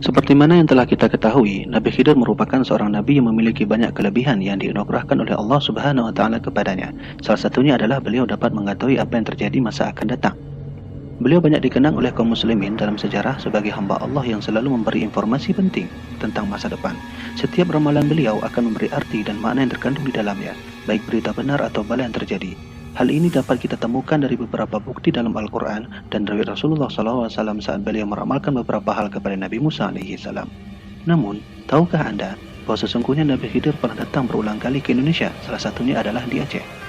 Seperti mana yang telah kita ketahui, Nabi Khidir merupakan seorang nabi yang memiliki banyak kelebihan yang dianugerahkan oleh Allah Subhanahu wa taala kepadanya. Salah satunya adalah beliau dapat mengetahui apa yang terjadi masa akan datang. Beliau banyak dikenang oleh kaum muslimin dalam sejarah sebagai hamba Allah yang selalu memberi informasi penting tentang masa depan. Setiap ramalan beliau akan memberi arti dan makna yang terkandung di dalamnya, baik berita benar atau bala yang terjadi. Hal ini dapat kita temukan dari beberapa bukti dalam Al-Quran dan dari Rasulullah SAW saat beliau meramalkan beberapa hal kepada Nabi Musa AS. Namun, tahukah Anda bahwa sesungguhnya Nabi Khidir pernah datang berulang kali ke Indonesia, salah satunya adalah di Aceh.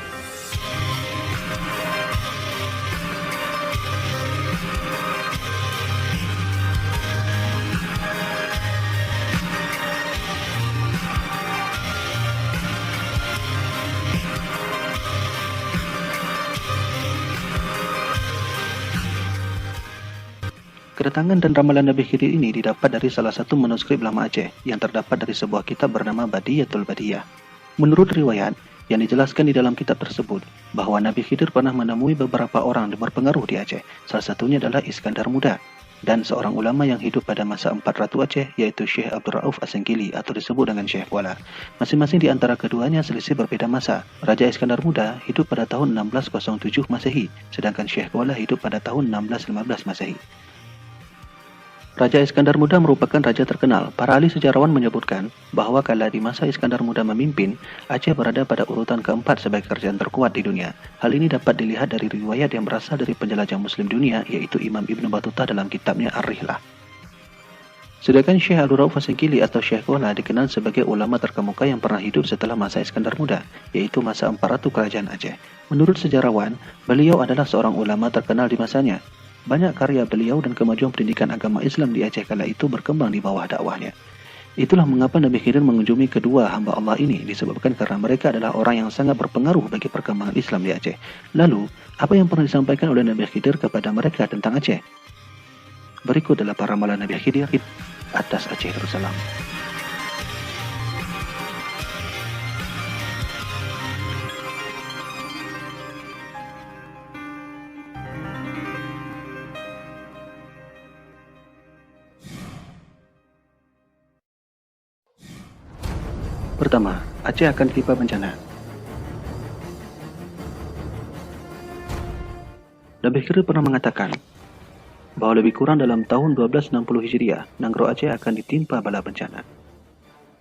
Kedatangan dan ramalan Nabi Khidir ini didapat dari salah satu manuskrip lama Aceh yang terdapat dari sebuah kitab bernama Badiyatul Badiyah. Menurut riwayat yang dijelaskan di dalam kitab tersebut, bahwa Nabi Khidir pernah menemui beberapa orang yang berpengaruh di Aceh. Salah satunya adalah Iskandar Muda dan seorang ulama yang hidup pada masa Empat Ratu Aceh, yaitu Syekh Abdul Rauf As-Sengkili atau disebut dengan Syekh Kuala. Masing-masing di antara keduanya selisih berbeda masa. Raja Iskandar Muda hidup pada tahun 1607 Masehi, sedangkan Syekh Kuala hidup pada tahun 1615 Masehi. Raja Iskandar Muda merupakan raja terkenal. Para ahli sejarawan menyebutkan bahwa kala di masa Iskandar Muda memimpin, Aceh berada pada urutan keempat sebagai kerajaan terkuat di dunia. Hal ini dapat dilihat dari riwayat yang berasal dari penjelajah Muslim dunia, yaitu Imam Ibn Battuta dalam kitabnya Ar-Rihlah. Sedangkan Syekh Abdul Rauf As-Sengkili atau Syekh Kuala dikenal sebagai ulama terkemuka yang pernah hidup setelah masa Iskandar Muda, yaitu masa Empat Ratu Kerajaan Aceh. Menurut sejarawan, beliau adalah seorang ulama terkenal di masanya. Banyak karya beliau dan kemajuan pendidikan agama Islam di Aceh kala itu berkembang di bawah dakwahnya. Itulah mengapa Nabi Khidir mengunjungi kedua hamba Allah ini, disebabkan karena mereka adalah orang yang sangat berpengaruh bagi perkembangan Islam di Aceh. Lalu, apa yang pernah disampaikan oleh Nabi Khidir kepada mereka tentang Aceh? Berikut adalah para ramalan Nabi Khidir atas Aceh Darussalam. Pertama, Aceh akan ditimpa bencana. Nabi Khidir pernah mengatakan bahwa lebih kurang dalam tahun 1260 Hijriah, Nanggro Aceh akan ditimpa bala bencana.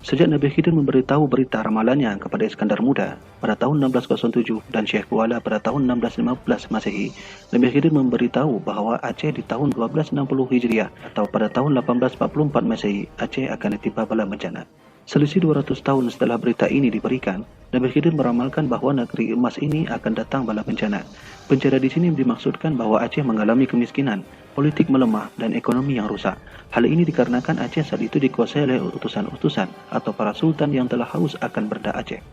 Sejak Nabi Khidir memberitahu berita ramalannya kepada Iskandar Muda pada tahun 1607 dan Syekh Kuala pada tahun 1615 Masehi, Nabi Khidir memberitahu bahwa Aceh di tahun 1260 Hijriah atau pada tahun 1844 Masehi, Aceh akan ditimpa bala bencana. Selisih 200 tahun setelah berita ini diberikan, Nabi Khidir meramalkan bahwa negeri emas ini akan datang bala bencana. Bencana di sini dimaksudkan bahwa Aceh mengalami kemiskinan, politik melemah, dan ekonomi yang rusak. Hal ini dikarenakan Aceh saat itu dikuasai oleh utusan-utusan atau para sultan yang telah haus akan berda Aceh.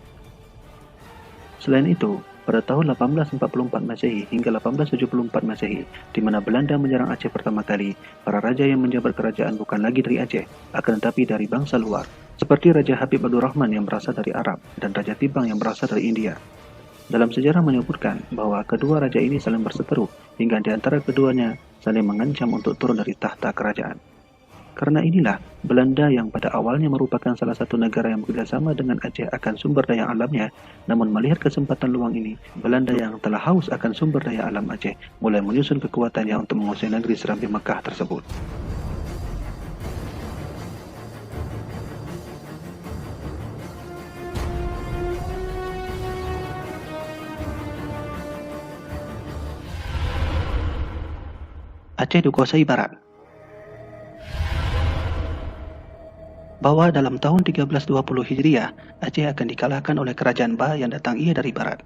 Selain itu, pada tahun 1844 Masehi hingga 1874 Masehi, di mana Belanda menyerang Aceh pertama kali, para raja yang menjabat kerajaan bukan lagi dari Aceh, akan tetapi dari bangsa luar, seperti Raja Habib Abdul Rahman yang berasal dari Arab dan Raja Tibang yang berasal dari India. Dalam sejarah menyebutkan bahwa kedua raja ini saling berseteru hingga di antara keduanya saling mengancam untuk turun dari tahta kerajaan. Karena inilah, Belanda yang pada awalnya merupakan salah satu negara yang bekerjasama dengan Aceh akan sumber daya alamnya, namun melihat kesempatan luang ini, Belanda yang telah haus akan sumber daya alam Aceh mulai menyusun kekuatannya untuk menguasai negeri Serambi Mekah tersebut. Aceh dikuasai Barat. Bahwa dalam tahun 1320 Hijriah, Aceh akan dikalahkan oleh kerajaan Ba yang datang ia dari barat.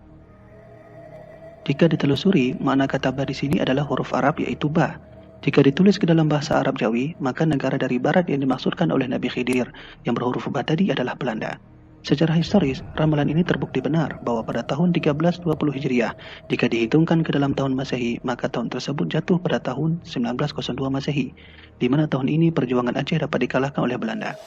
Jika ditelusuri, makna kata Ba di sini adalah huruf Arab yaitu Ba. Jika ditulis ke dalam bahasa Arab Jawi, maka negara dari barat yang dimaksudkan oleh Nabi Khidir yang berhuruf Ba tadi adalah Belanda. Secara historis, ramalan ini terbukti benar bahwa pada tahun 1320 Hijriah, jika dihitungkan ke dalam tahun Masehi, maka tahun tersebut jatuh pada tahun 1902 Masehi, di mana tahun ini perjuangan Aceh dapat dikalahkan oleh Belanda.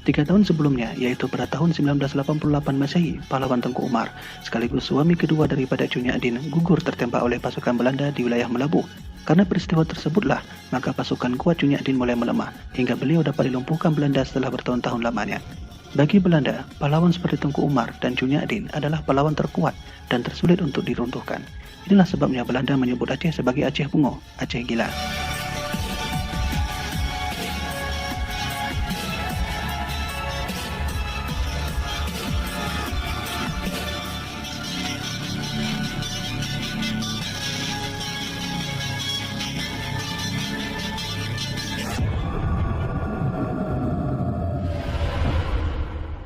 3 tahun sebelumnya, yaitu pada tahun 1988 Masehi, pahlawan Tengku Umar, sekaligus suami kedua daripada Cunyadin, gugur tertembak oleh pasukan Belanda di wilayah Melabuh. Karena peristiwa tersebutlah, maka pasukan kuat Cunyadin mulai melemah, hingga beliau dapat dilumpuhkan Belanda setelah bertahun-tahun lamanya. Bagi Belanda, pahlawan seperti Tengku Umar dan Cunyadin adalah pahlawan terkuat dan tersulit untuk diruntuhkan. Inilah sebabnya Belanda menyebut Aceh sebagai Aceh Bungo, Aceh Gila.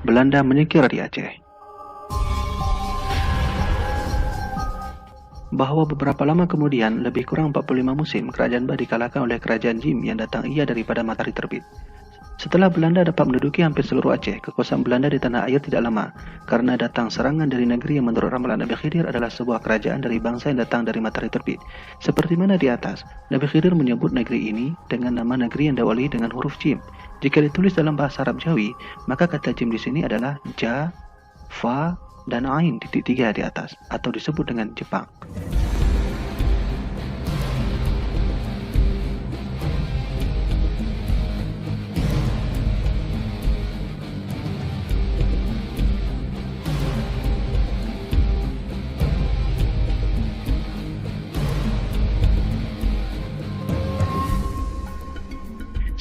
Belanda menyingkir di Aceh. Bahwa beberapa lama kemudian, lebih kurang 45 musim, kerajaan Bah dikalahkan oleh kerajaan Jim yang datang ia daripada matahari terbit. Setelah Belanda dapat menduduki hampir seluruh Aceh, kekuasaan Belanda di tanah air tidak lama, karena datang serangan dari negeri yang menurut ramalan Nabi Khidir adalah sebuah kerajaan dari bangsa yang datang dari matahari terbit. Seperti mana di atas, Nabi Khidir menyebut negeri ini dengan nama negeri yang diawali dengan huruf Jim. Jika ditulis dalam bahasa Arab Jawi, maka kata Jim di sini adalah Ja, Fa, dan Ain titik 3 di atas, atau disebut dengan Jepang.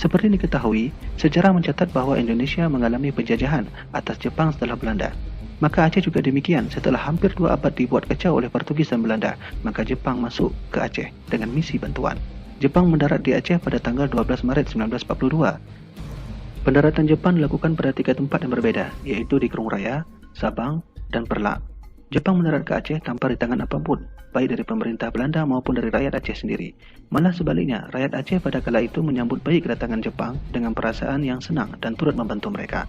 Seperti diketahui, sejarah mencatat bahwa Indonesia mengalami penjajahan atas Jepang setelah Belanda. Maka Aceh juga demikian. Setelah hampir 2 abad dibuat kacau oleh Portugis dan Belanda, maka Jepang masuk ke Aceh dengan misi bantuan. Jepang mendarat di Aceh pada tanggal 12 Maret 1942. Pendaratan Jepang dilakukan pada 3 tempat yang berbeda, yaitu di Kerung Raya, Sabang, dan Perlak. Jepang mendarat ke Aceh tanpa rintangan apapun, baik dari pemerintah Belanda maupun dari rakyat Aceh sendiri. Malah sebaliknya, rakyat Aceh pada kala itu menyambut baik kedatangan Jepang dengan perasaan yang senang dan turut membantu mereka.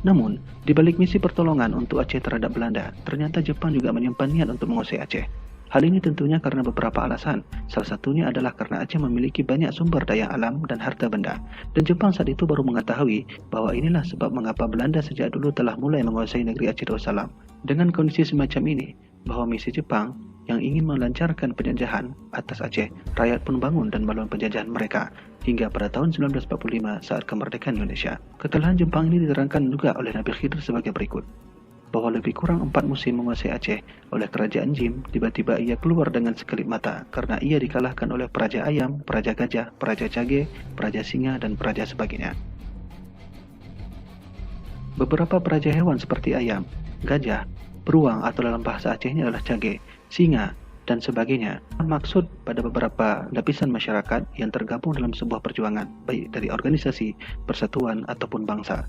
Namun, di balik misi pertolongan untuk Aceh terhadap Belanda, ternyata Jepang juga menyimpan niat untuk menguasai Aceh. Hal ini tentunya karena beberapa alasan. Salah satunya adalah karena Aceh memiliki banyak sumber daya alam dan harta benda. Dan Jepang saat itu baru mengetahui bahwa inilah sebab mengapa Belanda sejak dulu telah mulai menguasai negeri Aceh Darussalam. Dengan kondisi semacam ini, bahwa misi Jepang yang ingin melancarkan penjajahan atas Aceh, rakyat pun bangun dan melawan penjajahan mereka hingga pada tahun 1945 saat kemerdekaan Indonesia. Kekalahan Jepang ini diterangkan juga oleh Nabi Khidir sebagai berikut. Bahwa lebih kurang 4 musim menguasai Aceh oleh kerajaan Jim, tiba-tiba ia keluar dengan sekelip mata karena ia dikalahkan oleh Praja Ayam, Praja Gajah, Praja Cage, Praja Singa, dan Praja sebagainya. Beberapa praja hewan seperti ayam, gajah, beruang atau dalam bahasa Acehnya adalah cage, singa, dan sebagainya. Maksud pada beberapa lapisan masyarakat yang tergabung dalam sebuah perjuangan, baik dari organisasi, persatuan, ataupun bangsa.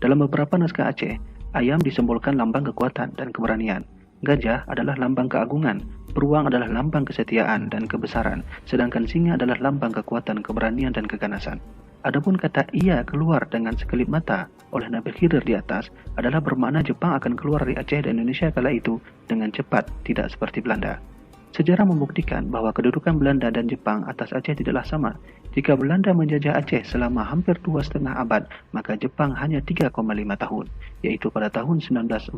Dalam beberapa naskah Aceh, ayam disimbolkan lambang kekuatan dan keberanian. Gajah adalah lambang keagungan, beruang adalah lambang kesetiaan dan kebesaran, sedangkan singa adalah lambang kekuatan, keberanian, dan keganasan. Adapun kata ia keluar dengan sekelip mata oleh Nabi Khidir di atas adalah bermakna Jepang akan keluar dari Aceh dan Indonesia kala itu dengan cepat, tidak seperti Belanda. Sejarah membuktikan bahwa kedudukan Belanda dan Jepang atas Aceh tidaklah sama. Jika Belanda menjajah Aceh selama hampir 2,5 abad, maka Jepang hanya 3,5 tahun, yaitu pada tahun 1945.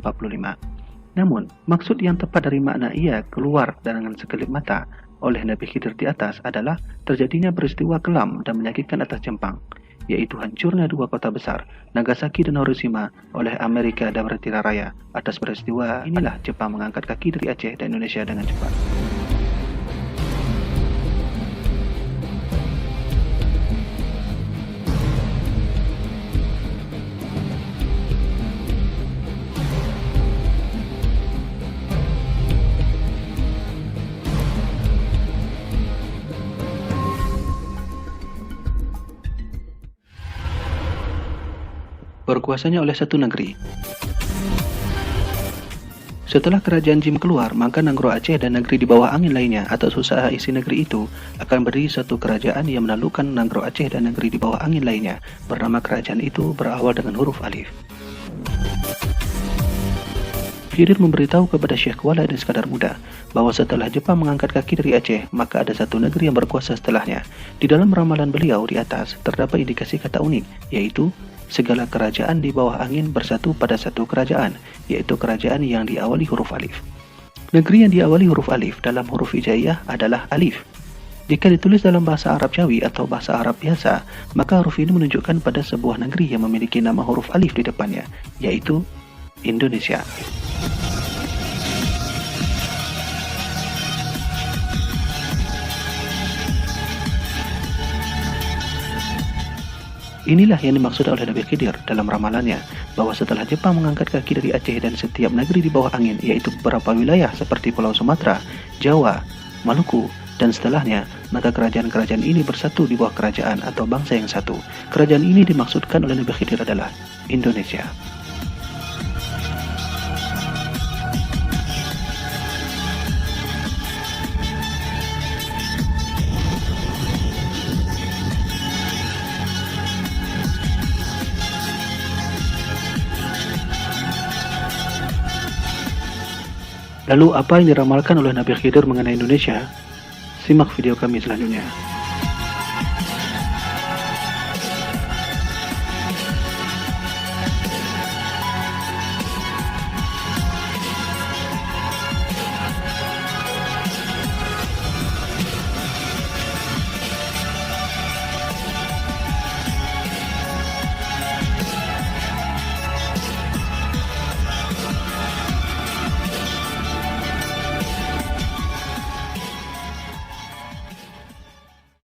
Namun, maksud yang tepat dari makna ia keluar dengan sekelip mata oleh Nabi Khidir di atas adalah terjadinya peristiwa kelam dan menyakitkan atas Jepang, yaitu hancurnya 2 kota besar, Nagasaki dan Hiroshima, oleh Amerika dan Britania Raya. Atas peristiwa inilah Jepang mengangkat kaki dari Aceh dan Indonesia dengan cepat. Berkuasanya oleh satu negeri. Setelah kerajaan Jim keluar, maka Nanggro Aceh dan negeri di bawah angin lainnya atau usaha isi negeri itu akan berdiri satu kerajaan yang menaklukkan Nanggro Aceh dan negeri di bawah angin lainnya. Bernama kerajaan itu berawal dengan huruf alif. Khidir memberitahu kepada Syekh Kuala dan Iskandar Muda bahwa setelah Jepang mengangkat kaki dari Aceh, maka ada satu negeri yang berkuasa setelahnya. Di dalam ramalan beliau di atas terdapat indikasi kata unik, yaitu segala kerajaan di bawah angin bersatu pada satu kerajaan, yaitu kerajaan yang diawali huruf alif. Negeri yang diawali huruf alif dalam huruf hijaiyah adalah alif. Jika ditulis dalam bahasa Arab Jawi atau bahasa Arab biasa, maka huruf ini menunjukkan pada sebuah negeri yang memiliki nama huruf alif di depannya, yaitu Indonesia. Inilah yang dimaksud oleh Nabi Khidir dalam ramalannya, bahwa setelah Jepang mengangkat kaki dari Aceh dan setiap negeri di bawah angin, yaitu beberapa wilayah seperti Pulau Sumatera, Jawa, Maluku, dan setelahnya, maka kerajaan-kerajaan ini bersatu di bawah kerajaan atau bangsa yang satu. Kerajaan ini dimaksudkan oleh Nabi Khidir adalah Indonesia. Lalu apa yang diramalkan oleh Nabi Khidir mengenai Indonesia? Simak video kami selanjutnya.